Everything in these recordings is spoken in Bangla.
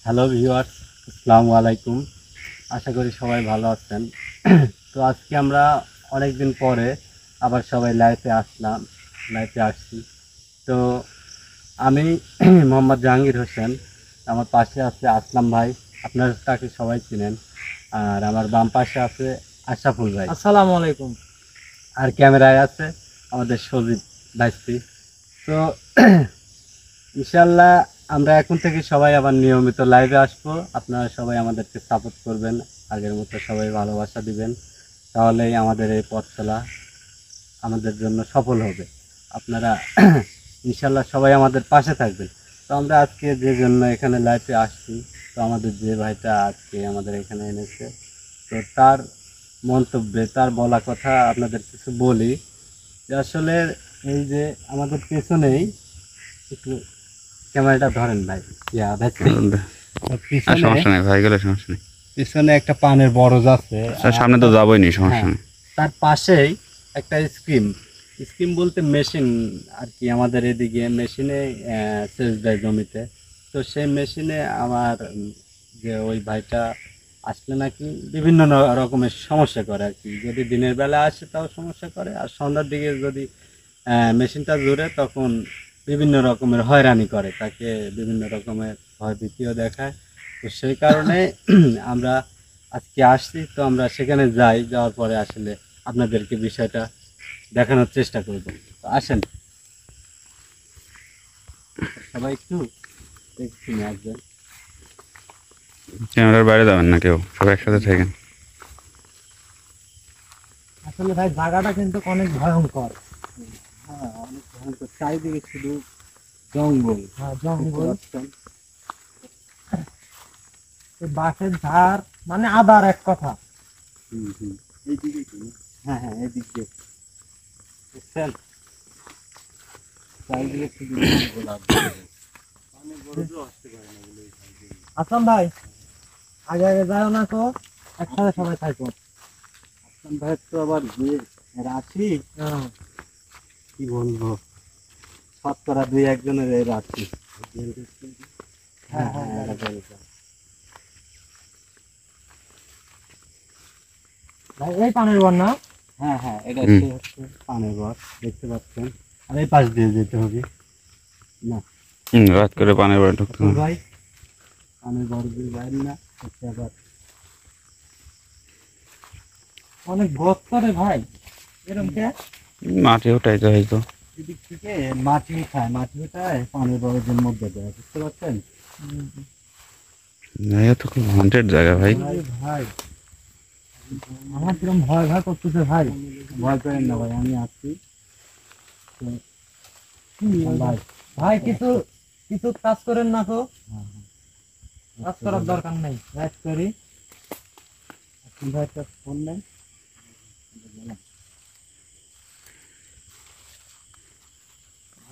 হ্যালো ভিউয়ার্স, আসসালামু আলাইকুম। আশা করি সবাই ভালো আছেন। তো আজকে আমরা অনেক দিন পরে আবার সবাই লাইভে আসছি। তো আমি মোহাম্মদ জাহাঙ্গীর হোসেন, আমার পাশে আছে আসলাম ভাই, আপনারা তাকে সবাই চিনেন। আর আমার বাম পাশে আছে আশরাফুল ভাই। আসসালামু আলাইকুম। আর ক্যামেরায় আছে আমাদের সজীব ভাইস্তি। তো ইনশাল্লাহ আমরা এখন থেকে সবাই আবার নিয়মিত লাইভে আসবো। আপনারা সবাই আমাদেরকে সাপোর্ট করবেন, আগের মতো সবাই ভালোবাসা দিবেন, তাহলেই আমাদের এই পথ চলা আমাদের জন্য সফল হবে। আপনারা ইনশাল্লাহ সবাই আমাদের পাশে থাকবেন। তো আমরা আজকে যে জন্য এখানে লাইভে আসছি, তো আমাদের যে ভাইটা আজকে আমাদের এখানে এনেছে, তো তার মন্তব্যে তার বলা কথা আপনাদের কিছু বলি। যে আসলে এই যে আমাদের পেছনেই একটু ক্যামেরাটা ধরেন ভাই, পিছনে সমস্যা নেই ভাই, গেলে সমস্যা নেই। পিছনে একটা পানের বরজ আছে, সামনে তো যাবোই নি, সমস্যা হ্যাঁ, নেই। তার পাশেই একটা স্কিম বলতে মেশিন আর কি, আমাদের এদিকে মেশিনে সেচ দেয় জমিতে। তো সেই মেশিনে আমার যে ওই ভাইটা আসলে নাকি বিভিন্ন রকমের সমস্যা করে আর কি। যদি দিনের বেলা আসে তাও সমস্যা করে, আর সন্ধ্যার দিকে যদি মেশিনটা জুড়ে তখন বিভিন্ন রকমের হয়রানি করে, তাকে বিভিন্ন রকমের ভয়ভীতিও দেখায়। তো সেই কারণে আমরা আজকে আসছি। তো আমরা সেখানে যাওয়ার পরে আসলে আপনাদেরকে বিষয়টা দেখানোর চেষ্টা করব। তো আসেন সবাই একটু দেখছি আসবেন। ক্যামেরার বাইরে যাবেন না কেউ, সবাই একসাথে থাকেন। আসলে ভাই জায়গাটা কিন্তু অনেক ভয়ঙ্কর। হ্যাঁ, অনেক ভয়ঙ্কর, চারিদিকে শুধু জঙ্গল। হ্যাঁ, জঙ্গল, বাঁশের ধার, মানে আদার এক কথা। এইদিকে কি? হ্যাঁ হ্যাঁ, এদিক দিয়ে বুঝছেন, চারিদিকে শুধু জঙ্গল আর জঙ্গল। অনেক বড় তো আসতে পারে না বলে আসলাম ভাই, আগে আগে যাও না তো, একসাথে সবাই থাকো। আসলাম ভাই তো আবার যে রাশি, কি বলবো, শতকরা দুই একজনের এই রাশি। হ্যাঁ হ্যাঁ, এটা বলতাম। ভাই এই পানির বর না? হ্যাঁ হ্যাঁ, এটা হুম। সে হচ্ছে পানের বর, দেখতে পাচ্ছেন। আর এই পাশ দিয়ে যেতে হবে না। রাত করে পানির বাড়ি ঢুকতে হবে। ভাই পানের বর দিয়ে যায় না, হচ্ছে আবার অনেক গর্ত রে ভাই, এরকম কে? মাটি উঠাইতে হয়তো। এদিক থেকে মাটি উঠায় পানের বরজের মধ্যে দেয়, বুঝতে পারছেন এটা তো খুব হন্টেড জায়গা ভাই। ভাই? আমার কিরম ভয় ভয় করতেছে ভাই। ভয় করেন না ভাই, আমি আসছি। তো ভাই, ভাই কিছু কিছু কাজ করেন না তো, হ্যাঁ কাজ করার দরকার নেই। রাইট করি। আপনি ভাই একটা ফোন নেন।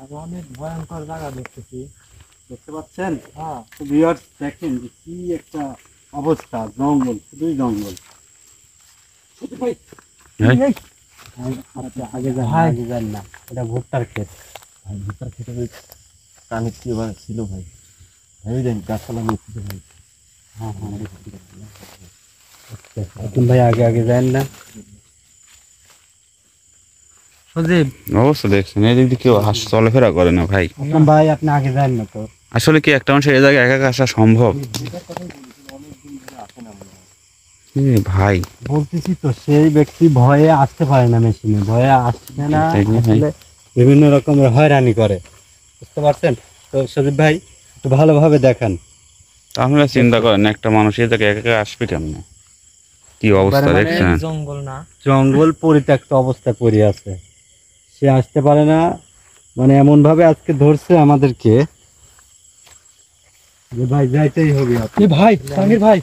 আর অনেক ভয়ঙ্কর জায়গা দেখতেছি। দেখতে পাচ্ছেন? হ্যাঁ, তো ভিউয়ার্স দেখেন যে কি একটা অবস্থা, জঙ্গল, শুধুই জঙ্গল। ভাই, আচ্ছা, আগে যান না, এটা ভুট্টার ক্ষেত। ভাই ভুট্টার খেতে ওই কানে কি এবার ছিল ভাই, ভেবে যাই গাছপালা নিয়ে ভাই। হ্যাঁ হ্যাঁ, এখন ভাই আগে যান না। সজীব, অবস্থা দেখছেন, এই দিক দিয়ে কেউ চলাফেরা করে না ভাই। এখন ভাই আপনি আগে যান না তো। আসলে কি একটা মানুষের এই জায়গায় একা একা আসা সম্ভব? ভাই বলতেছি তো, সেই ব্যক্তি ভয়ে আসতে পারে না, মেশিনে ভয়ে আসছে না, তাই না ভাই? আসলে বিভিন্ন রকমের হয়রানি করে, বুঝতে পারছেন? তো সজীব ভাই একটু ভালোভাবে দেখান। তাহলে চিন্তা করেন, একটা মানুষ এই জায়গায় একা একা আসবে কেমনে? কি অবস্থা মানে দেখছেন? জঙ্গল না? জঙ্গল পরিত্যক্ত অবস্থায় পড়ে আছে, সে আসতে পারে না। মানে এমন ভাবে আজকে ধরছে আমাদেরকে যে ভাই যাইতেই হবে আপনি। এ ভাই, সামির ভাই,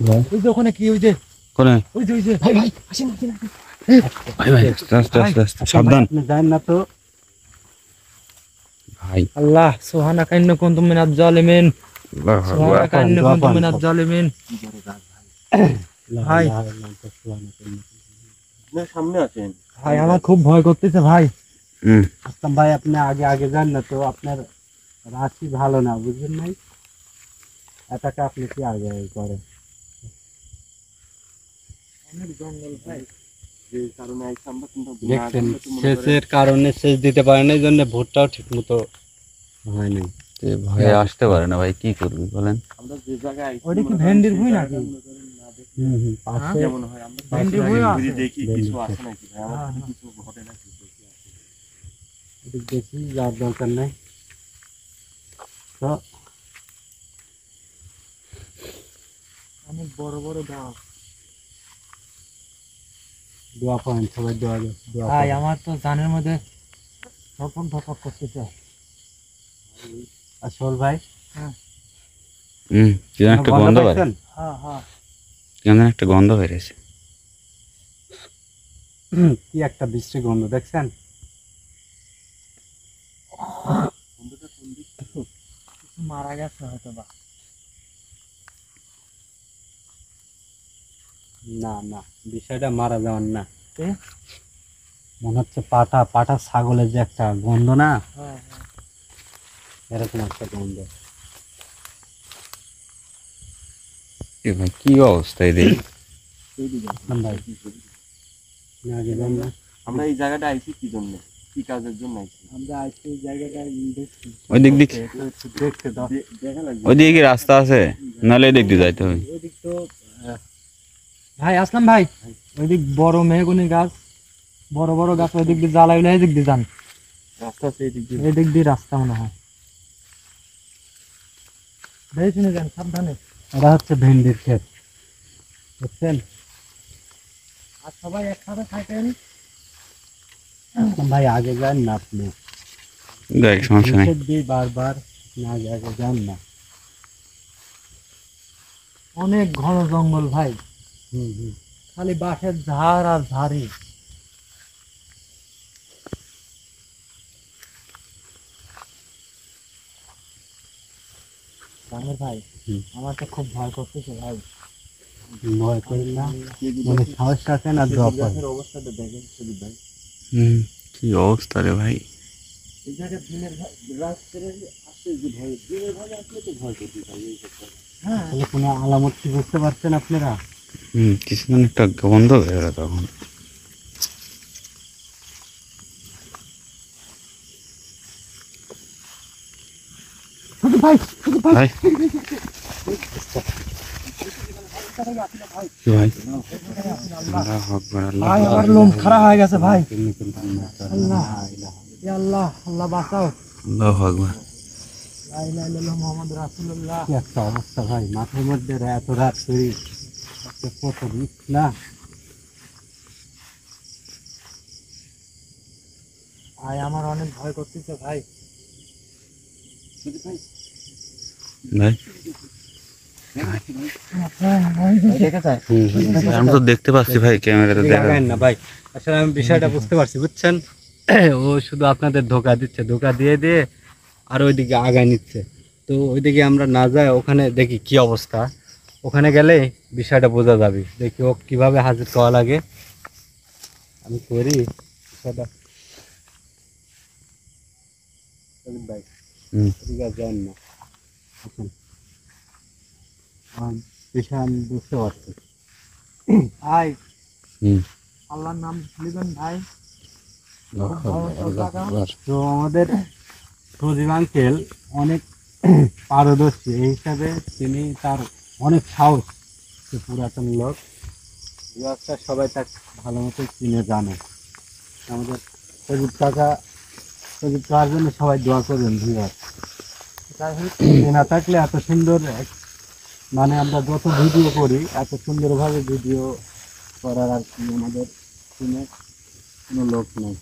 ভাই, ওই যে ওখানে কি, ওই যে কোনে? ওই যে ভাই ভাই, আসেন আসেন আসেন। ভাই ভাই, আস্তে আস্তে আস্তে আস্তে, সাবধান আপনি যান না তো। ভাই। আল্লাহ সুবহানাকা ইন্নী কুনতু মিনাজ জালিমিন, আল্লাহু আকবার। সুবহানাকা ইন্নী কুনতু মিনাজ জালিমিন। ভাই। আপনার সামনে আছেন ভাই আমার খুব ভয় করতেছে ভাই। হুম। আসলাম ভাই আপনি আগে যান না তো, আপনার রাশি ভালো না, বুঝলেন নাই? এটাকে আপনি কি আগে করেন? অনেক জঙ্গল ভাই। যে কারণে আইসা আমরা কিন্তু না দেখছেন করলে তো মনে করেন সেচের কারণে সেচ দিতে পারেন এই জন্য ভুট্টাও ঠিক মতো হয়নি। এ ভয়ে আসতে পারে না ভাই, কি করবি বলেন? আমরা যে জায়গায় আইছি ওটা কি মনে করেন ভেন্ডির সেই ভুঁই জায়গাটা নাকি? মনে করেন না দেখলে পাশে যেমন হয় আমরা ভেন্ডি পাশে ভুঁইও ঘুরে আছে। দেখি ভেন্ডি কিছু ক্ষেত। আছে নাকি ভাই, আমার হ্যাঁ, কিছু ঘটে নাকি দেখি আছে। এদিক দেখি যাওয়ার দরকার নেই। তো অনেক বড় বড় গাছ। দোয়া পয়েন্ট সবাই দোয়া ভাই করেন। আমার তো জানের মধ্যে ধপক ধপক করতেছে। আসল ভাই কি যেন একটা গন্ধ গন্ধ বের, পাইছেন? হ্যাঁ হ্যাঁ। কি যেন একটা গন্ধ বেরিয়েছে। কি একটা বৃষ্টি গন্ধ দেখছেন? কিছু মারা গেছে হয়তো বা। না না, বিষয়টা মারা যাওয়ার না, এ? মনে হচ্ছে পাটা পাটা ছাগলের যে একটা গন্ধ না, হ্যাঁ হ্যাঁ। এরকম একটা গন্ধ। এ ভাই কি অবস্থা এদের? ভাই না গেলাম না। আমরা এই জায়গাটা আইছি কি জন্য, কি কাজের জন্য আইছি? আমরা আজকে এই জায়গাটা দেখছি। ওই দিক দিক, একটু দেখতে দাও। দেখা লাগবে ওই দিকে কি রাস্তা আছে? নাহলে এই দিক দিয়ে যাইতে হবে। ওইদিক তো ভাই আসলাম ভাই, ওইদিক বড় মেহগনি গাছ, বড় বড় গাছ, ওইদিক দিয়ে জ্বালাইলে এদিক দিয়ে যান। রাস্তা আছে এই দিক দিয়ে। এদিক দিয়ে রাস্তা মনে হয়। দেখে শুনে যান, সাবধানে। এটা হচ্ছে ভেন্ডির ক্ষেত, বুঝছেন? আর সবাই একসাথে থাকেন। ভাই আগে যান না আপনি, দেখ সমস্যা নেই। নিষেধ দিই বারবার, না আগে আগে যান না। অনেক ঘন জঙ্গল ভাই, হুম হুম। খালি বাঁশের ঝাড় আর ঝাড়ি। রামের ভাই, হুম। আমার তো খুব ভয় করতেছে ভাই। ভয় করেন না, মানে সাহস রাখেন আর দোয়া করেন। গাছের অবস্থাটা দেখেন সুদীপ ভাই। কি অবস্থা রে ভাই? এই জায়গায় দিনের রাত্রে আসছে যে ভয়, দিনের ভয় আসলে তো ভয় করতে ভাই এই সব জায়গায়। হ্যাঁ তাহলে কোনো আলামত কি বুঝতে পারছেন আপনারা? কিছু যেন একটা গন্ধ বেরোলো তখন। ভাই ভাই কি ভাই? আল্লাহু আকবার, আল্লাহু ভাই, আমার আকবার, লোম খারাপ হয়ে গেছে ভাই। আল্লাহ, আল্লাহ ইয়া আল্লাহ, আল্লাহ বাঁচাও। আল্লাহু আকবার। লা ইলাহা ইল্লাল্লাহ মুহাম্মাদুর রাসূলুল্লাহ। কি একটা অবস্থা ভাই, মাথার মধ্যে এত রাত করি, একটা কত রিস্ক না। ভাই আমার অনেক ভয় করতেছে ভাই। সুদীপ ভাই ভাই আমি তো দেখতে পাচ্ছি ভাই, ক্যামেরাতে এদিকে দেখা আগায়েন না ভাই, আসলে আমি বিষয়টা বুঝতে পারছি, বুঝছেন? ও শুধু আপনাদের ধোকা দিচ্ছে, ধোকা দিয়ে দিয়ে আর ওইদিকে আগায় নিচ্ছে। তো ওইদিকে আমরা না যাই, ওখানে দেখি কি অবস্থা, ওখানে গেলে বিষয়টা বোঝা যাবে। দেখি ও কিভাবে হাজির করা লাগে, আমি করি বিষয়টা। সুদীপ ভাই হুম। এদিকে আর যান না, আসুন। বিষয় আমি বুঝতে পারছি। ভাই হুম। আল্লাহর নাম নেবেন ভাই। তো আমাদের প্রদীপ আঙ্কেল অনেক পারদর্শী, এই হিসাবে তিনি তার অনেক সাহস, সে পুরাতন লোক, বিভাগটা সবাই তাকে ভালো মতো চিনে জানে। আমাদের প্রদীপ কাকার জন্য সবাই দোয়া করবেন বিভাগ। সে না থাকলে এত সুন্দর মানে আমরা যত ভিডিও করি এত সুন্দরভাবে ভিডিও করার আর কি আমাদের টিমে কোনো লোক নেই।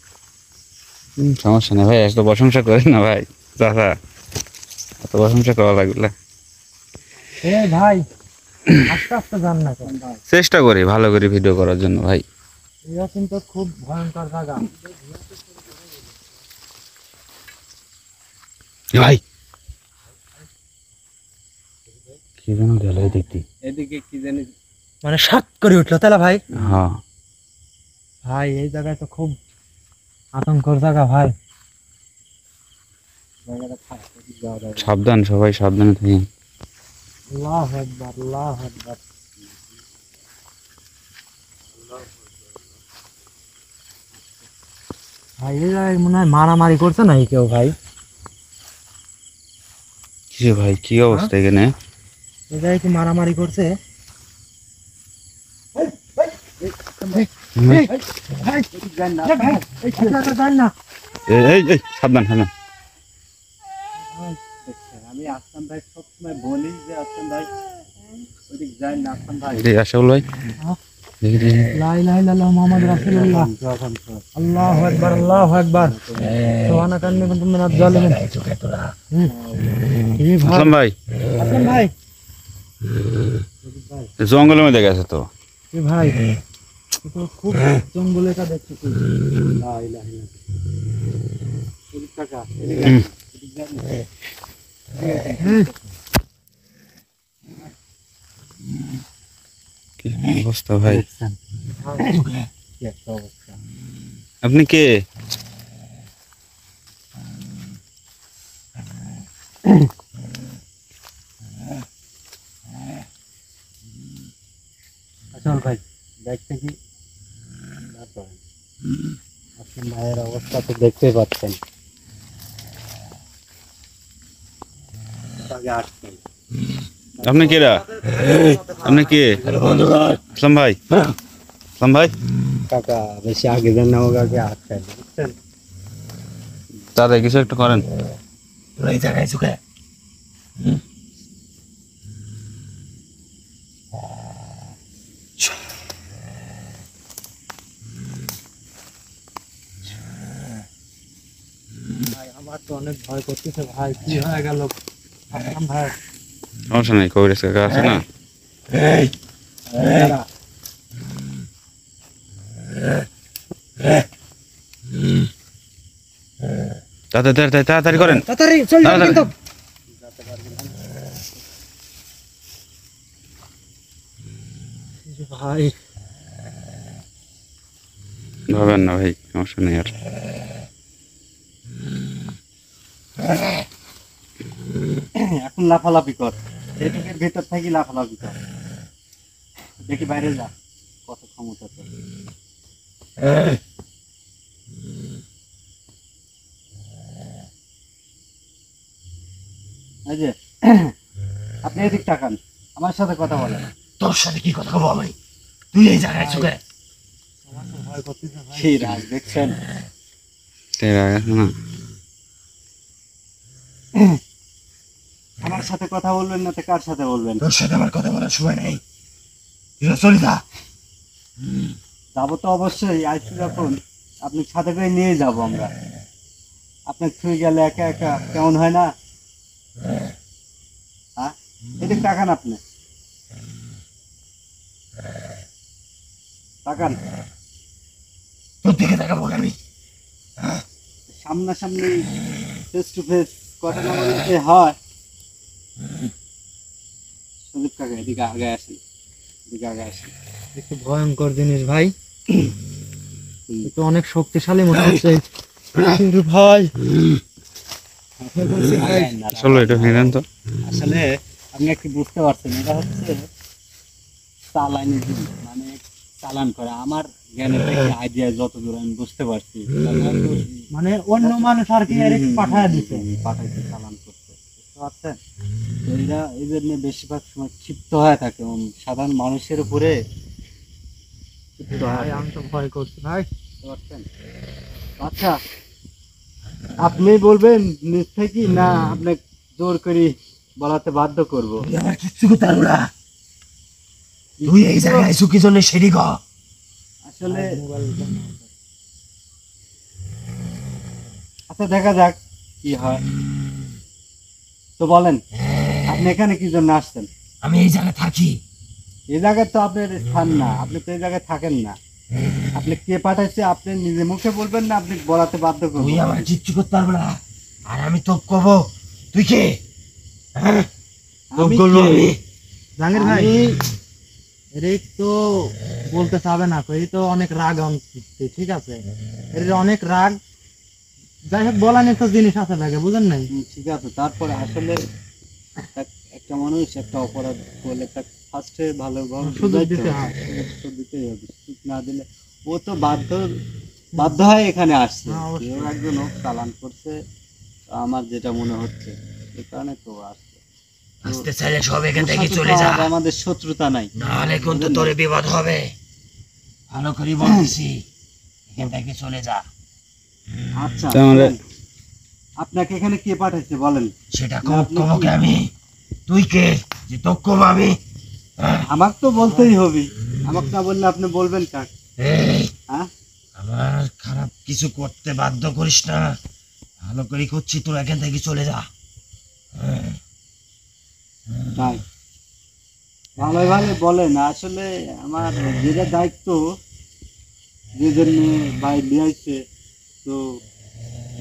সমস্যা নেই ভাই, এত প্রশংসা করেন না ভাই, চাচা এত প্রশংসা করা লাগবে। এ ভাই আস্তে আস্তে যান না কেন ভাই? চেষ্টা করি ভালো করে ভিডিও করার জন্য ভাই। এটা কিন্তু খুব ভয়ঙ্কর জায়গা। ভাই কি যেন গেল এই দিক দিয়ে। এদিকে কি জানি মানে সাত করে উঠলো তাহলে ভাই। হ্যাঁ ভাই এই জায়গায় তো খুব আতঙ্কর জায়গা ভাই। জায়গাটা খারাপ, এদিকে যাওয়া যাবে না। সাবধান, সবাই সাবধানে থাকেন। আল্লাহু আকবার, আল্লাহু আকবার। ভাই এই জায়গায় মনে হয় মারামারি করছে নাকি কেউ ভাই? কিরে ভাই, কি অবস্থা এখানে? এই জায়গায় কি মারামারি করছে? এই সাবধান সাবধান। আমি আসলাম ভাই সবসময় বলি যে আসলাম ভাই ওইদিক যাই না, আসলাম ভাই এদিকে আশাফুল ভাই, দেখি দেখি। লা ইলাহা ইল্লাল্লাহ মুহাম্মাদুর রাসূলুল্লাহ। আল্লাহু আকবার, আল্লাহু আকবার। সুবহানাকা ইন্নী কুনতু মিনাজ জালিমিন। এই ভাই, আসলাম ভাই, আসলাম ভাই, জঙ্গলের মধ্যে গেছে তো। এই ভাই, এ তো খুব জঙ্গলে কা দেখছি তুই। লা ইলাহা ইল্লাল্লাহ। ওইদিক টাকা হুম। এদিক যাই না। কি অবস্থা ভাই? দেখছেন? কি একটা অবস্থা। আপনি কে? আসল ভাই দেখতে কি আসল ভাইয়ের অবস্থা তো দেখতে পাচ্ছেন। আগে আসছেন আপনি কেরা? আপনি কে? আসলাম ভাই, আসলাম ভাই, কাকা, বেশি আগে যান না, ওকে আগে আসছেন বুঝছেন। দাদা কিছু একটা করেন। এই জায়গায় চুকে ভাই আমার তো অনেক ভয় করতেছে ভাই, কি হয়ে গেল? আসলাম ভাই, সমস্যা নাই, কবিরাজ কাকা আছে না? তাড়াতাড়ি তাড়াতাড়ি করেন। তাড়াতাড়ি চল যাও তাড়াতাড়ি। কিন্তু। ভাই ভাবেন না ভাই, সমস্যা নেই আর। এখন লাফালাফি কর, এদিকের ভেতর থাকি লাফালাফি কর, দেখি বাইরে যা কত ক্ষমতা তোর। এই যে আপনি এদিক তাকান, আমার সাথে কথা বলেন। তোর সাথে কি কথা বলবো আমি? তুই এই জায়গায় চুকে আমার তো ভয় করতেছে ভাই। সেই রাগ দেখছেন? আছে না? আমার সাথে কথা বলবেন না তো কার সাথে বলবেন? তোর সাথে আমার কথা বলার সময় নেই, তুই চলে যা। যাবো তো অবশ্যই, আইসি যখন আপনি সাথে করে নিয়ে যাবো আমরা। আপনার ছুঁয়ে গেলে একা একা কেমন হয় না? হ্যাঁ, এদিক তাকান আপনি, তাকান। তোর দিকে তাকাবো আমি? সামনাসামনি ফেস টু ফেস কথা না বলতে হয়। সুদীপ কাকা এদিকে আগে আসেন, এদিকে আগে আসেন। একটু ভয়ঙ্কর জিনিস ভাই, এ তো অনেক শক্তিশালী মনে হচ্ছে। ভাই চলো এটা ভেঙে দেন তো। আসলে আপনি একটু বুঝতে পারছেন, এটা হচ্ছে চালানি জিনিস, মানে চালান করা। আমার জ্ঞানের থেকে আইডিয়া যতদূর আমি বুঝতে পারছি, মানে অন্য মানুষ আর কি পাঠায় দিছে। পাঠাইতে চালান করতে, বুঝতে পারছেন? তো এরা এই জন্য বেশিরভাগ সময় ক্ষিপ্ত হয়ে থাকে, সাধারণ মানুষের উপরে ক্ষিপ্ত হয়ে ভাই থাকে, আমি তো ভয় করছি ভাই। বুঝতে পারছেন? আচ্ছা, আপনি বলবেন নিজ থেকে না আপনি জোর করে বলাতে বাধ্য করব? তুই আমার কিচ্ছু করতে পারবো না। তুই এই জায়গায় চুকি জন্য সেটি গ। আসলে আচ্ছা দেখা যাক কি হয়। তো বলেন আপনি এখানে কি জন্য আসছেন? আমি এই জায়গায় থাকি। এই জায়গায় তো আপনার স্থান না, আপনি তো এই জায়গায় থাকেন না। আপনি কে পাঠাইছে আপনি নিজে মুখে বলবেন না আপনি বলাতে বাধ্য তুই করবেন? আমার কিচ্ছু করতে পারবো না। আর আমি তো কব তুই কে? হ্যাঁ, তোপ আমি করবো কে? আমি। জাহাঙ্গীর ভাই, আমি- এর তো বলতে চাবে না, এই তো অনেক রাগ আনছে, ঠিক আছে, এর অনেক রাগ। যাই হোক বলার তো জিনিস আছে ভাগে, বুঝেন নাই? ঠিক আছে, তারপরে আসলে একটা একটা মানুষ একটা অপরাধ করলে তাকে ফার্স্টে ভালোভাবে সুযোগ বুঝাইতে দিতে হবে। হয়। সুযোগ দিতেই হবে, সুযোগ না দিলে ও তো বাধ্য বাধ্য হয়ে এখানে আসছে, হ্যাঁ, অবশ্যই। কেউ একজন হোক চালান করছে, তো আমার যেটা মনে হচ্ছে এই কারণে তো আসছে। আসতে চাইলে সব এখান ওর থেকে সাথে চলে তো যা, আর আমাদের শত্রুতা নাই। নাহলে কিন্তু তোরে বিপদ হবে। ভালো করে বলতেছি, এখান থেকে চলে যা। আচ্ছা তো আমরা- শোনেন, আপনাকে এখানে কে পাঠাইছে বলেন? সেটা না, আপনি কব কি- কে আমি? তুই কে যে তোকে কব আমি? আমাকে তো বলতেই হবে, আমাকে না বললে আপনি বলবেন কাক? এই, হ্যাঁ আমার খারাপ কিছু করতে বাধ্য করিস না। ভালো করে করছি, তোর এখান থেকে চলে যা। তাই ভালো ভালো বলেন, আসলে আমার যেটা দায়িত্ব, যে জন্য ভাই লিয়াইছে, তো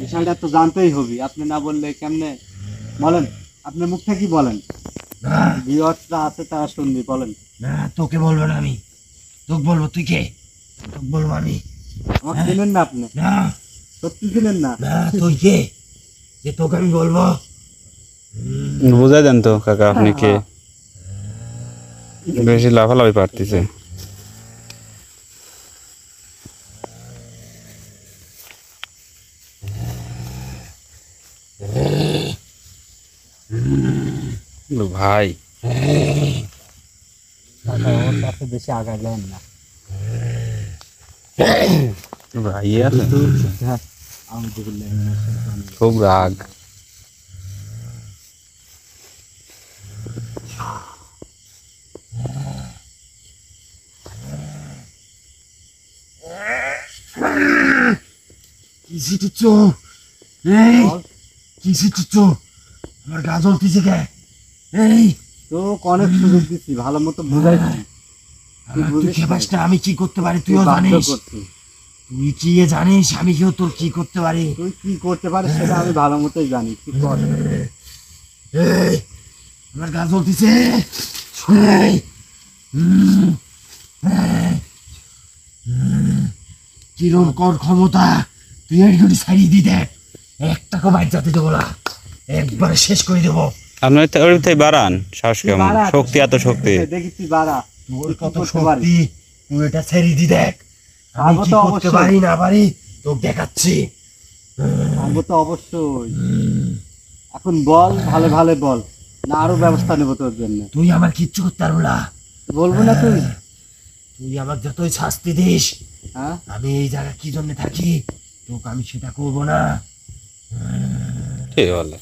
বিষয়টা তো জানতেই হবে, আপনি না বললে কেমনে? বলেন, আপনার মুখ থেকে বলেন, না ভিউয়ার্সরা আছে তারা শুনবি, বলেন। না, তোকে বলবো না আমি, তোকে বলবো। তুই কে? তোকে বলবো আমি। আমাকে চিনেন না আপনি? না সত্যি চিনেন না? না, তুই কে যে তোকে আমি বলবো? বুঝাই দেন তো কাকা আপনি কে? বেশি লাফালাফি পারতেছে। ভাই কাকা, ওর কাছে বেশি আগাইলেন না। ভাই আছে হ্যাঁ, আমি বললেন খুব রাগ। কি ছিটুচ্ছ? এই কি ছিটুচ্ছ? আমার গা জ্বলতেছে কে? এই তো অনেক সুযোগ দিচ্ছি, ভালো মতো বুঝাইছি, তুই তুই বুঝিস খেপাস নাই। না, আমি কি করতে পারি তুই তুইও বাধ্য জানিস। করছিস। তুই কি জানিস আমি কেউ তোর কি করতে পারি? তুই কি করতে পারিস সেটা আমি ভালো মতোই জানি, তুই কর। এই আমার গা জ্বলতেছে। এই, কিরম কর ক্ষমতা, তুই একটু ছাড়িয়ে দি দেখ, একটাকে বাইর যাতে দেবো না, একবারে শেষ করে দেবো। আপনার ওর থেকে বাড়ান সাহস কেমন, বাড়া, শক্তি এত শক্তি। দেখি তুই বাড়া, তোর তুই কি কত করতে পারিস। শক্তি, তুই এটা ছেড়ে দি দেখ। আমি পারবো কি তো করতে অবশ্যই। পারি না পারি তোকে দেখাচ্ছি। পারবো তো অবশ্যই। এখন বল, ভালো ভালো বল, না আরো ব্যবস্থা নেবো তোর জন্য। তুই আমার কিচ্ছু করতে পারবো না। বলবো না তুই? তুই আমার যতই শাস্তি দিস, হ্যাঁ, আমি এই জায়গা কি জন্য থাকি তোকে আমি সেটা করবো না। ঠিক বলে।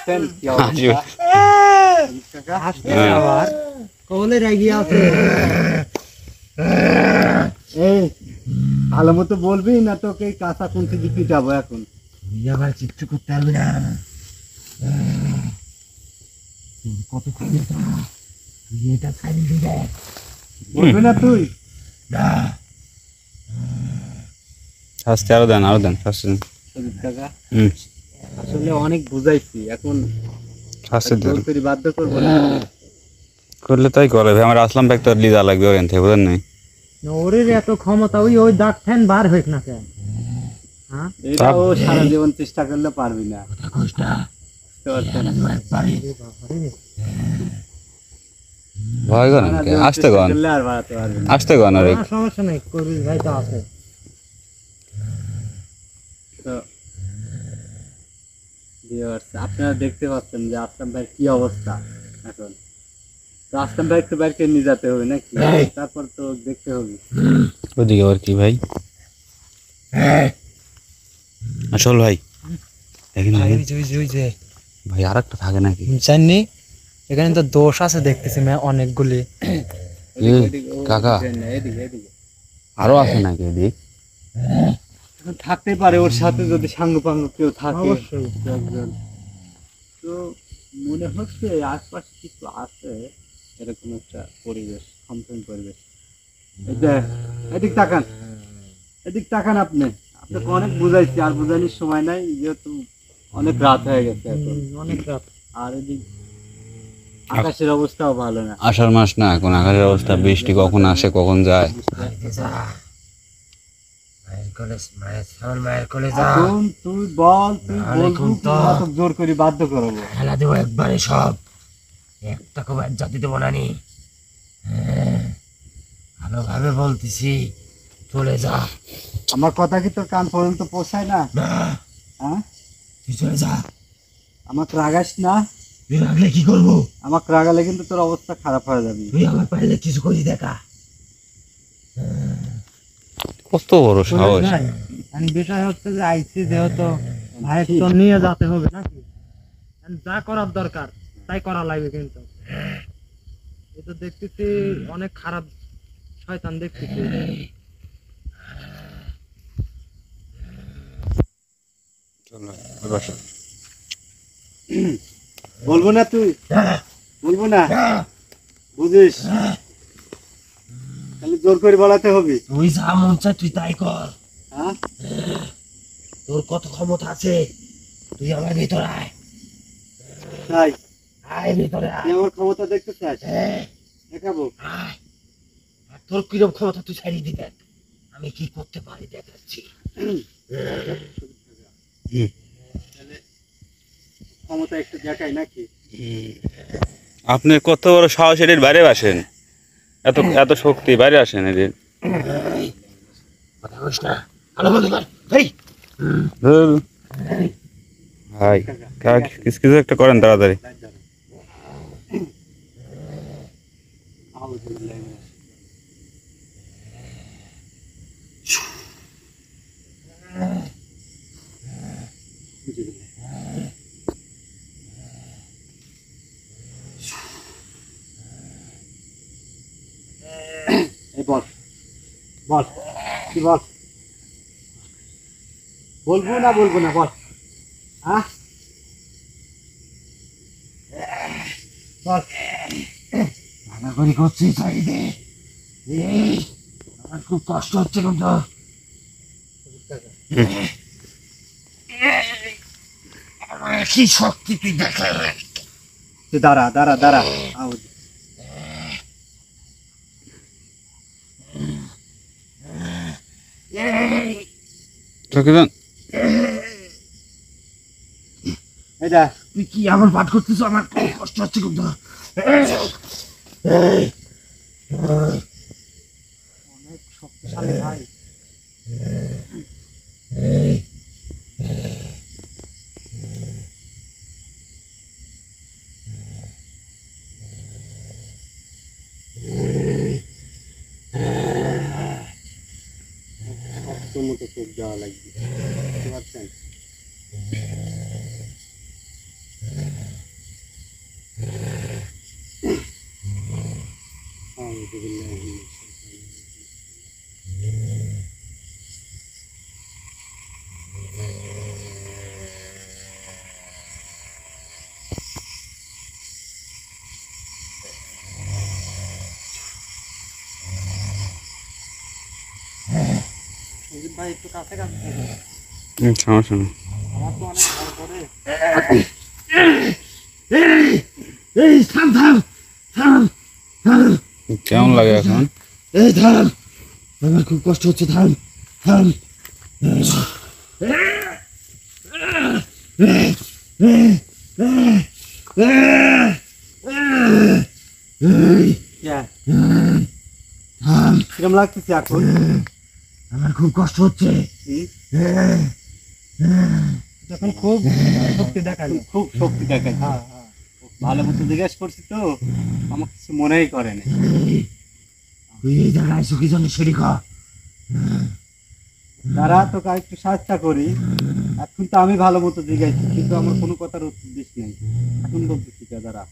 দেখছেন কি অবস্থা? কাকা, হাসতে আবার কবলে রেগে আছে। এই ভালো মতো বলবি না তোকে এই কাঁচা কুঞ্চি দিয়ে পিটাবো এখন। তুই আবার কিচ্ছু করতে পারবি না। তোর কত ক্ষমতা, তুই এটা ছাড়িয়ে দি দেখ। বলবি না তুই? না শাস্তি আরো দেন শাস্তি দেন। সজিত কাকা, হুম, আসলে অনেক বুঝাইছি, এখন শাস্তি দেন। জোর করে বাধ্য করবো না। করলে তাই করে ভাই, আমার আসলাম ব্যাগ তো লিদা লাগবে ওখান থেকে, বুঝেন নাই? ওর এত ক্ষমতা, ওই ওই দাগ ফ্যান বার হইক না কেন? হ্যাঁ, এটা ও সারা জীবন চেষ্টা করলে পারবি না, কথা কইস না, বুঝতে পারছেন? একবারে ভয় করেন সারা কে? জীবন আসতে চেষ্টা কন, করলে আর বাড়াতে পারবি না। আসতে কন আরে। না, সমস্যা নেই, করবি ভাই তো আছে। তো viewers, আপনারা দেখতে পাচ্ছেন যে আসলাম ভাইয়ের কি অবস্থা এখন। তো আসলাম ভাই একটু বাইরে নিয়ে যেতে হবে নাকি? এই। তারপর তো দেখতে হবে। ওদিকে আবার কি ভাই? আসল ভাই দেখেন ভাই, আর একটা থাকে নাকি? জানি এখানে তো দোষ আছে দেখতেছি অনেকগুলি। এদিকে, এদিকে, ও কাকা। এদিকে না, এদিকে, এদিকে। আরো আছে নাকি এদিক? এখন থাকতেই পারে ওর সাথে যদি সাঙ্গ পাঙ্গ কেউ থাকে অবশ্যই। একজন। তো মনে হচ্ছে আশপাশে কিছু আছে, এরকম একটা পরিবেশ, থমথম পরিবেশ। এই যে, এদিক তাকান, এদিক তাকান আপনি। আপনাকে অনেক বুঝাইছি, আর বুঝানোর সময় নাই, যেহেতু অনেক রাত হয়ে গেছে এখন। অনেক রাত। আর এদিক আকাশের অবস্থাও ভালো না। আষাঢ় মাস না, এখন আকাশের অবস্থা, বৃষ্টি কখন আসে কখন যায়। বাড়িতে যা, ভাইয়ের মায়ের কোলে যা। এখন তুই বল, তুই নাহলে বলবি কিন্তু- কি নাটক জোর করে বাধ্য করবো? খেলা দেবো একবারে সব, একটা খুব জাতি দেবো নানি। ভালোভাবে বলতেছি, চলে যা। আমার কথা কি তোর কান পর্যন্ত পৌঁছায় না? না, হ্যাঁ, তুই চলে যা। আমাকে রাগাস না। তুই রাখলে কি করবো? আমাকে রাগালে কিন্তু তোর অবস্থা খারাপ হয়ে যাবে। তুই আমার পারলে কিছু করি দেখা। কত বড় সাহস! ভাই আর বিষয় হচ্ছে যে আইসি যেহেতু ভাই তো নিয়ে যেতে হবে নাকি, আর যা করার দরকার তাই করা লাগবে। কিন্তু এটা দেখতেছি অনেক খারাপ শয়তান দেখতেছি। চলো বসো। বলবো না তুই, বলবো না, বুঝিস? তাহলে জোর করে বলাতে হবে। তুই যা মন চায় তুই তাই কর। হ্যাঁ, তোর কত ক্ষমতা আছে, তুই আমার ভিতরে আয়। তাই আয় ভিতরে তুই আয়। আমার ক্ষমতা দেখতে চাস? হ্যাঁ, দেখাবো। আয়। আর তোর কিরম ক্ষমতা তুই ছাড়িয়ে দিবি, আমি কি করতে পারি দেখাচ্ছি। ক্ষমতা একটু দেখাই নাকি? আপনি কত বড় সাহস, এদের বাইরে আসেন। এত এত শক্তি, বাইরে আসেন এদের। কথা বলিস না, ভালো বলতে পার। এই, ধুর। ভাই কিছু কিছু একটা করেন তাড়াতাড়ি। এই বল, বল, কি বল? বলবো না, বলবো না, বল। হ্যাঁ, বল। ভালো করে করছি, ছাড়িয়ে দে। এই, আমার খুব কষ্ট হচ্ছে কিন্তু। আমার কি শক্তি তুই দেখা। তুই দাঁড়া, দাঁড়া, দাঁড়া। আউজ। চোখে যান। এই দেখ, তুই কি আমার পাঠ করতেছ, আমার খুব কষ্ট হচ্ছে কিন্তু। অনেক শক্তিশালী ভাই। তোর মতো চোখ দেওয়া লাগবে, বুঝতে পারছেন? সুজিত ভাই একটু কাছে কাছে থেকে। সমস্যা নেই। আমার তো অনেক ভয় করে। এই থাম থাম থাম থাম। কেমন লাগে এখন? এই থাম, আমার খুব কষ্ট হচ্ছে, থাম থাম। থাম, কিরম লাগতেছে এখন? আমার খুব কষ্ট হচ্ছে। যখন খুব শক্তি দেখালো। খুব শক্তি দেখায়। হ্যাঁ হ্যাঁ। ভালো মতো জিজ্ঞেস করছি তো, আমার কিছু মনেই করে না। তুই এই জায়গায় আইসো কি জন্য সেটি খা। তারা তোকে একটু সাহায্য করি। এখন তো আমি ভালো মতো জিজ্ঞাসি, কিন্তু আমার কোনো কথার উত্তর দিস নাই। এখন বলতেছি কে দাঁড়া?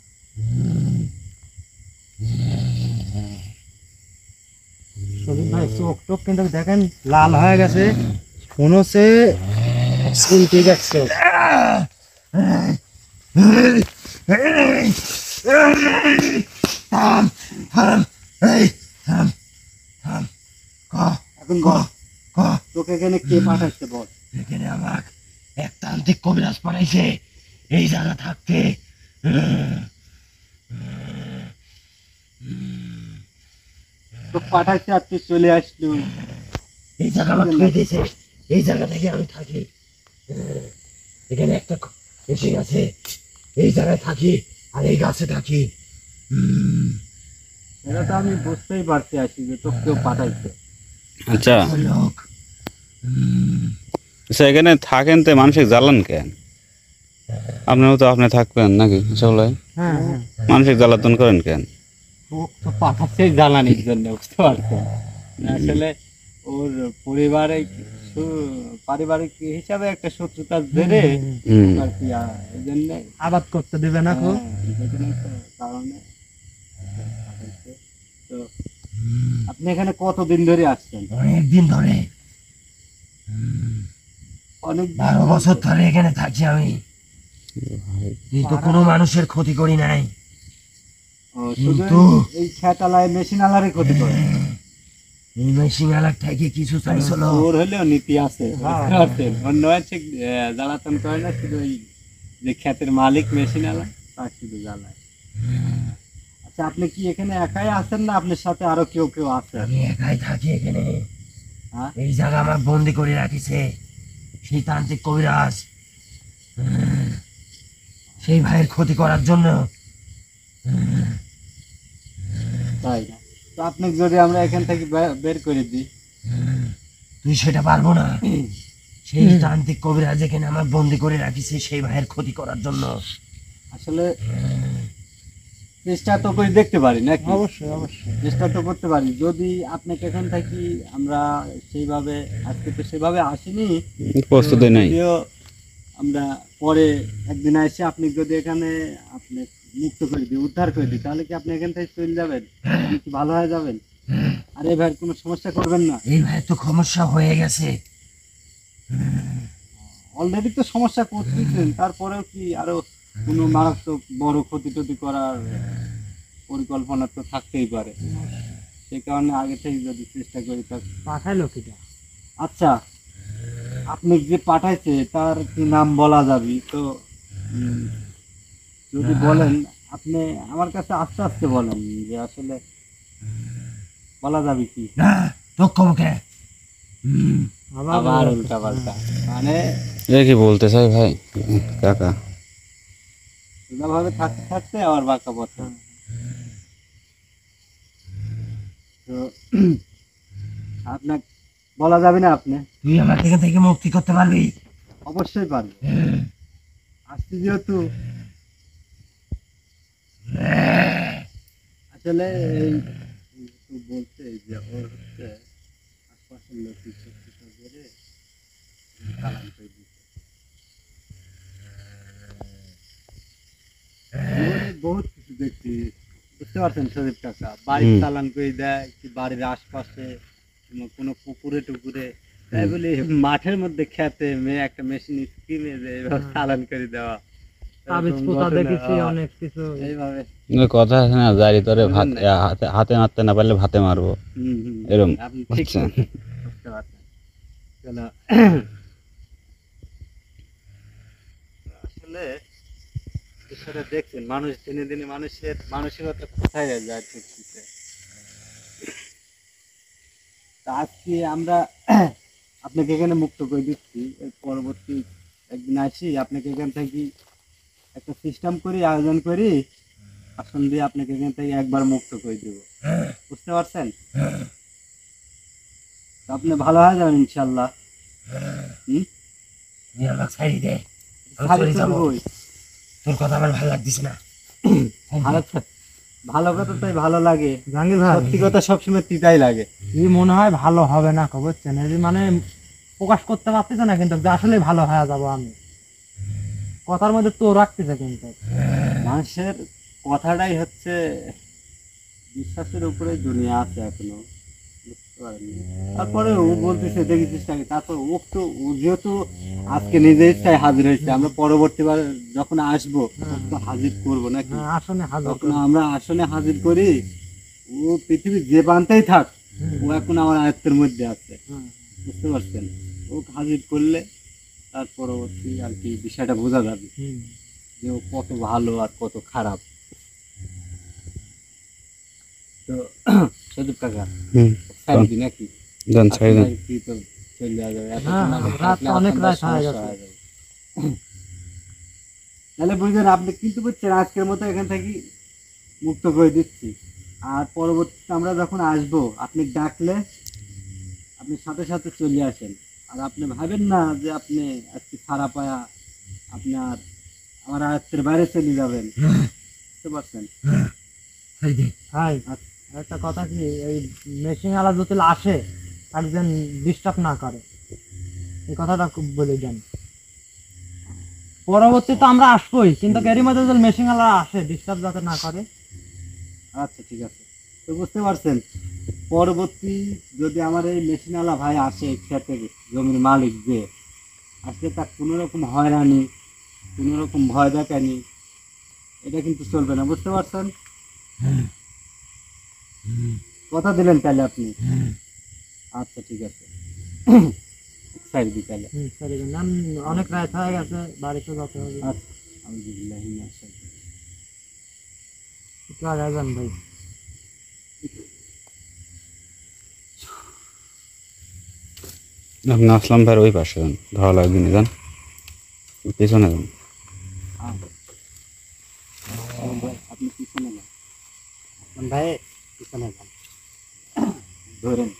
সুজিত ভাই চোখ টোক কিন্তু দেখেন লাল হয়ে গেছে, মনে হচ্ছে উল্টে গেছে। থাম থাম, এই থাম থাম। এখন বল, ক তোকে এখানে কে পাঠাচ্ছে বল? এখানে আমার এক তান্ত্রিক কবিরাজ পাঠাইছে এই জায়গা থাকতে। তোকে পাঠাচ্ছে আর তুই চলে আসলু। এই জায়গা আমার থুয়ে দিয়েছে, এই জায়গা থেকে আমি থাকি। এখানে একটা মেশিন আছে, এই জায়গায় থাকি আর এই গাছে থাকি। এটা তো আমি বুঝতেই পারছি আসি যে তো কেউ পাঠাইছে। আচ্ছা লোক আচ্ছা, এখানে থাকেন তো মানুষের জ্বালান কেন? আপনারও তো আপনি থাকবেন নাকি সবাই? হ্যাঁ হ্যাঁ মানুষের জ্বালাতন করেন কেন? ও তো পাঠাচ্ছে জ্বালানির জন্য, বুঝতে পারছেন? আসলে ওর পারিবারিক হিসাবে একটা শত্রুতার জেরে হুম। আর কি এই জন্য আবাদ করতে দিবে না খুব। কারণে পাঠাইছে। তো আপনি এখানে কতদিন ধরে আসছেন? অনেকদিন ধরে, অনেক 12 বছর ধরে এখানে থাকি আমি। কিন্তু কোনো মানুষের ক্ষতি করি নাই। শুধু কিন্তু- এই খেতালায় মেশিন আলারই ক্ষতি করে। এই মেশিন এলাক থেকে কিছু চাইছিল। ওর হলেও নীতি আছে, বুঝতে পারছেন? অন্য আছে জ্বালাতন করে না, শুধু ওই যে ক্ষেতের মালিক মেশিন আলা তার শুধু জ্বালায়। আচ্ছা, আপনি কি এখানে একাই আছেন না আপনার সাথে আরো কেউ কেউ আছে? আমি একাই থাকি এখানে। হ্যাঁ? এই জায়গা আমার বন্দি করে রাখিছে সেই তান্ত্রিক কবিরাজ, সেই ভাইয়ের ক্ষতি করার জন্য। তাই না? তো আপনি যদি আমরা এখান থেকে বের করে দিই, তুই সেটা পারবো না। সেই তান্ত্রিক কবিরাজ এখানে আমার বন্দি করে রাখিছে সেই ভাইয়ের ক্ষতি করার জন্য। আসলে চেষ্টা তো করে দেখতে পারি নাকি? অবশ্যই অবশ্যই। চেষ্টা তো করতে পারি। যদি আপনাকে এখান থাকি আমরা সেইভাবে, আজকে তো সেভাবে আসিনি, প্রস্তুতি নাই। যদিও আমরা পরে একদিন এসে আপনি যদি এখানে আপনি মুক্ত করে দিই, উদ্ধার করে দিই, তাহলে কি আপনি এখান থেকে চলে যাবেন? আপনি কি ভালো হয়ে যাবেন? আর এই ভাইয়ের কোনো সমস্যা করবেন না? এই ভাইয়ের তো সমস্যা হয়ে গেছে। অলরেডি তো সমস্যা করতেছেন, তারপরেও কি আরো কোনো মারাত্মক বড় ক্ষতি টতি করার পরিকল্পনা তো থাকতেই পারে। সেই কারণে আগে থেকে যদি চেষ্টা করি তা। পাঠাইলো কিটা? আচ্ছা, আপনি যে পাঠাইছে তার কি নাম বলা যাবে তো? যদি বলেন, আপনি আমার কাছে আস্তে আস্তে বলেন যে আসলে বলা যাবে কি? না দক্ষ মুখে। আবার উল্টা পাল্টা, মানে এটা কি বলতে চাই ভাই কাকা? ভাবে থাকতে থাকতে আবার বাঁকা পথে। তো আপনার বলা যাবে না, আপনি তুই আমার এখান থেকে মুক্তি করতে পারবি? অবশ্যই পারবেন। আসছি যেহেতু, আসলে এই বলছে যে ওর হচ্ছে আশপাশের লোক শত্রুতা করে চালান করে দিচ্ছে। জীবনে বহুত কিছু দেখছি, বুঝতে পারছেন শরীফ কাকা? বাড়ির হুম। চালান করে দেয়, কি বাড়ির আশপাশে কোনো পুকুরে টুকুরে, তাই বলে মাঠের মধ্যে খেতে মেয়ে একটা মেশিন স্কিমে যে এইভাবে চালান করে দেওয়া। তাবিজ এরকম পোতা ঘটনা, দেখেছি হ্যাঁ, অনেক কিছু। এইভাবে। কথা আছে না, জারি তোরে বুঝলেন না? হাতে মারতে না পারলে ভাতে মারবো। এরম। আপনি ঠিক আচ্ছা। বুঝতে পারছেন। চলো, আসলে বিষয়টা দেখছেন, মানুষ দিনে দিনে মানুষের মানসিকতা কোথায় যায় ঠেকতেছে। তা আজকে আমরা আপনাকে এখানে মুক্ত করে দিচ্ছি, এর পরবর্তী একদিন আসি আপনাকে এখান থেকে একটা সিস্টেম করি, আয়োজন করি, আসন দিয়ে আপনাকে এখান থেকে একবার মুক্ত করে দেব, বুঝতে পারছেন? তো আপনি ভালো হয়ে যাবেন ইনশাল্লাহ। তুই আমাকে ছাড়ি দে, আমি ভালো চলে তো যাবো। দেবই। তোর কথা আমার ভালো লাগতেছে না। ভালো কথা তাই ভালো লাগে, জাহাঙ্গীর ভাই, সত্যি কথা সবসময় তিতাই লাগে। এই মনে হয় ভালো হবে না, বুঝছেন? এই যে মানে প্রকাশ করতে পারতেছে না, কিন্তু যে আসলে ভালো হয়ে যাবো আমি। কথার মধ্যে তো রাখতেছে কিন্তু। মানুষের কথাটাই হচ্ছে, বিশ্বাসের উপরে দুনিয়া আছে এখনো, বুঝতে পারেননি। তারপরে ও বলতেছে দেখেছিস নাকি, তারপর ও তো, ও যেহেতু আজকে নিজের ইচ্ছায় হাজির হয়েছে, আমরা পরবর্তীবার যখন আসবো ওকে তো হাজির করবো নাকি? হ্যাঁ, আসনে হাজার তখন আমরা আসনে হাজির করি, ও পৃথিবীর যে প্রান্তেই থাক, ও এখন আমার আয়ত্তের মধ্যে আছে, বুঝতে পারছেন? ওকে হাজির করলে তার পরবর্তী আর কি বিষয়টা বোঝা যাবে যে ও কত ভালো আর কত খারাপ। তো সদীপ কাকা, হুম। ছাড়বি নাকি? দেন ছেড়ে দেন। আপনার কি তো চলে যাবে, এত হ্যাঁ, সময় রাত থাকলে তো অনেক আপনার রাত হয়ে সমস্যা গেছে। হয়ে যাবে। তাহলে বুঝলেন, আপনি কিন্তু বুঝছেন আজকের মতো এখান থেকে মুক্ত করে দিচ্ছি। আর পরবর্তীতে আমরা যখন আসবো, আপনি ডাকলে আপনি সাথে সাথে চলে আসেন। আর আপনি ভাবেন না যে আপনি আজকে ছাড়া পায়া আপনার আমার আয়ত্তের বাইরে চলে যাবেন, বুঝতে পারছেন? ভাই একটা কথা কি, এই মেশিন আলা যদি আসে একজন ডিস্টার্ব না করে, এই কথাটা খুব বলে দেন। পরবর্তীতে আমরা আসবোই, কিন্তু এরই মধ্যে যদি মেশিন আলা আসে ডিস্টার্ব যাতে না করে। আচ্ছা ঠিক আছে, তো বুঝতে পারছেন, পরবর্তী যদি আমার এই মেশিনওয়ালা ভাই আসে, ক্ষেতের জমির মালিক যে আজকে তার কোনো রকম হয়রানি, কোনো রকম ভয় দেখানি, এটা কিন্তু চলবে না, বুঝতে পারছেন? কথা দিলেন তাহলে আপনি? আচ্ছা ঠিক আছে, সাইড দিই তাহলে। সরি অনেক রাত হয়ে গেছে, বাড়িতে যেতে হবে। আচ্ছা, আলহামদুলিল্লাহ, একটু আগে যান ভাই। আপনি আসলাম ভাইয়ের ওই পাশে যান, ধরা লাগবে না, যান পিছনে যান। আপনি পিছনে যান, ভাই পিছনে যান, ধরেন।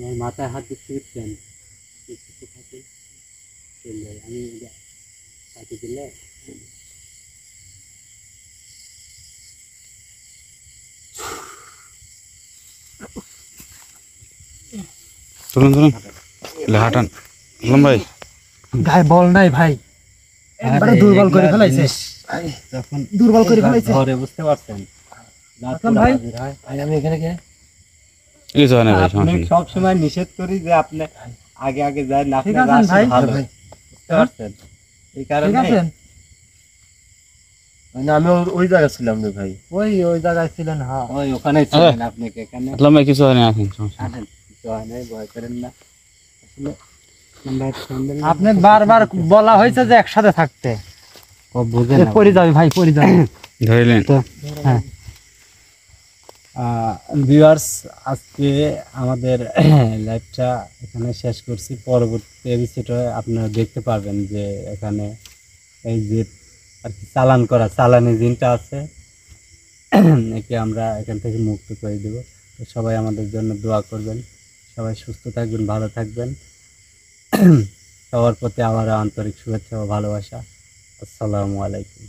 আমার মাথায় হাত দিচ্ছি, বুঝছেন? কিছু থাকে চলে যায়, আমি কাটি দিলে চলুন চলুন, হাঁটান। আসলাম ভাই, গায়ে বল নাই ভাই, একবারে দুর্বল করে ফেলাইছে। যখন দুর্বল করে ফেলাইছে। ধরে, বুঝতে পারছেন? রাত আসলাম পুরা ভাই। হাজির হয়। ভাই আমি এখানে কে? কিছু হয় না ভাই, আপনি সমস্যা নেই। সবসময় নিষেধ করি যে আপনি আগে আগে যান, ঠিক আপনার আছেন রাশি ভাই? ভালো, ভাই। বুঝতে পারছেন? এই ঠিক কারণে আছে, না আমি ওই জায়গায় ছিলাম রে ভাই। ওই জায়গায় ছিলেন। হ্যাঁ, ওই ওখানেই ছিলেন, আপনাকে এখানে আসলাম ভাই, কিছু হয় না, আসেন, সমস্যা নেই। আসেন, কিছু হয় নাই, ভয় করেন না। আসলে আমরা সন্ধ্যে আপনি বারবার বলা হয়েছে যে একসাথে থাকতে। ও বুঝে না। পরি যাবে ভাই, পরি যাবে। ধরিলেন হ্যাঁ, ভিউয়ার্স, আজকে আমাদের লাইভটা এখানে শেষ করছি। পরবর্তী এপিসোডে আপনারা দেখতে পারবেন যে এখানে এই যে আর কি চালান করা চালানি জিনটা আছে, একে আমরা এখান থেকে মুক্ত করে দেব। তো সবাই আমাদের জন্য দোয়া করবেন, সবাই সুস্থ থাকবেন, ভালো থাকবেন। সবার প্রতি আমার আন্তরিক শুভেচ্ছা ও ভালোবাসা। আসসালামু আলাইকুম।